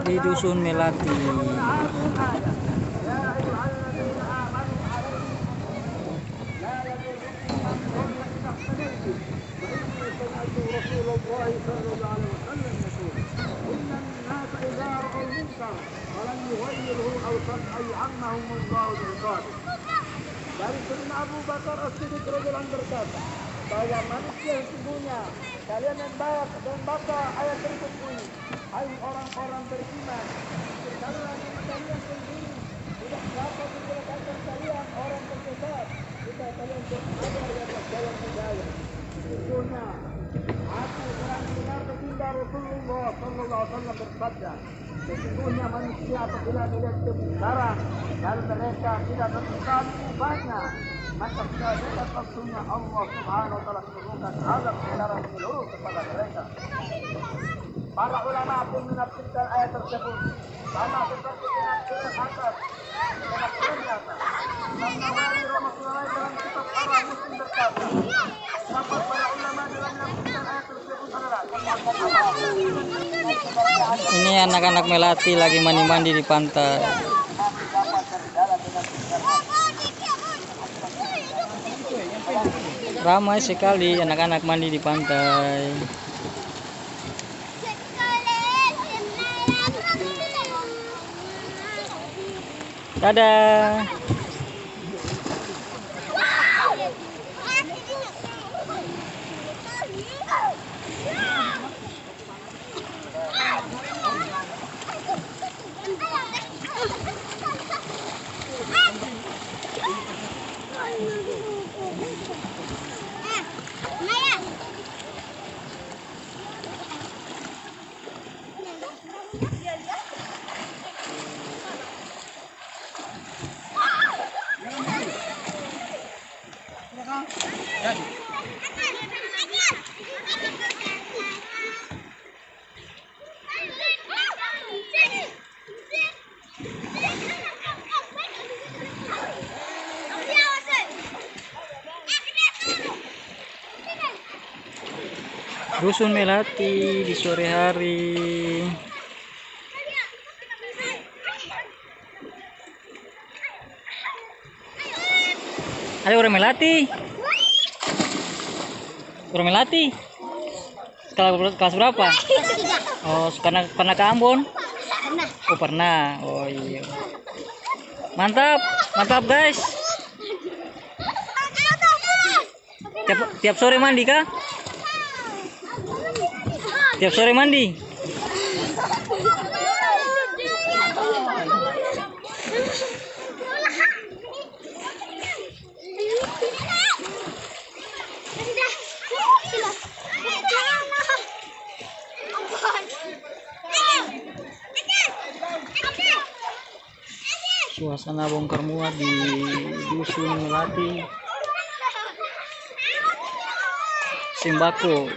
di Dusun Melati. Dari Sayyidina Abu Bakar As-Siddiq radhiyallahu anhu berkata, bahwa manusia sesungguhnya kalian yang baca ayat berikut ini, hai orang-orang beriman, berkatalah nama kalian sendiri, tidak dapat mencelakakan kalian orang tersesat, jika kalian berada di atas jalan hidayah. Sesungguhnya aku telah mendengar baginda Rasulullah sallallahu alaihi wasallam bersabda, sesungguhnya manusia apabila melihat kebenaran dan mereka tidak menemukan ubahnya, maka sudah dekat waktunya Allah Subhanahu wa taala menurunkan azab secara menyeluruh kepada mereka. Para ulama pun menafsirkan ayat tersebut sama seperti penafsiran atas karena wali Rasulullah dalam kitab Al-Muslim berkata, dapat para ulama dalam menafsirkan ayat tersebut adalah Ini anak-anak Melati lagi mandi-mandi di pantai. Ramai sekali anak-anak mandi di pantai. Dadah. Dusun Melati di sore hari. Ada orang Melati. Orang Melati. Kelas berapa? Oh, pernah ke Ambon? Oh, pernah. Oh iya. Mantap, mantap guys. Tiap sore mandi kah? Tiap sore mandi. Suasana bongkar muat di Dusun Melati. Sembako.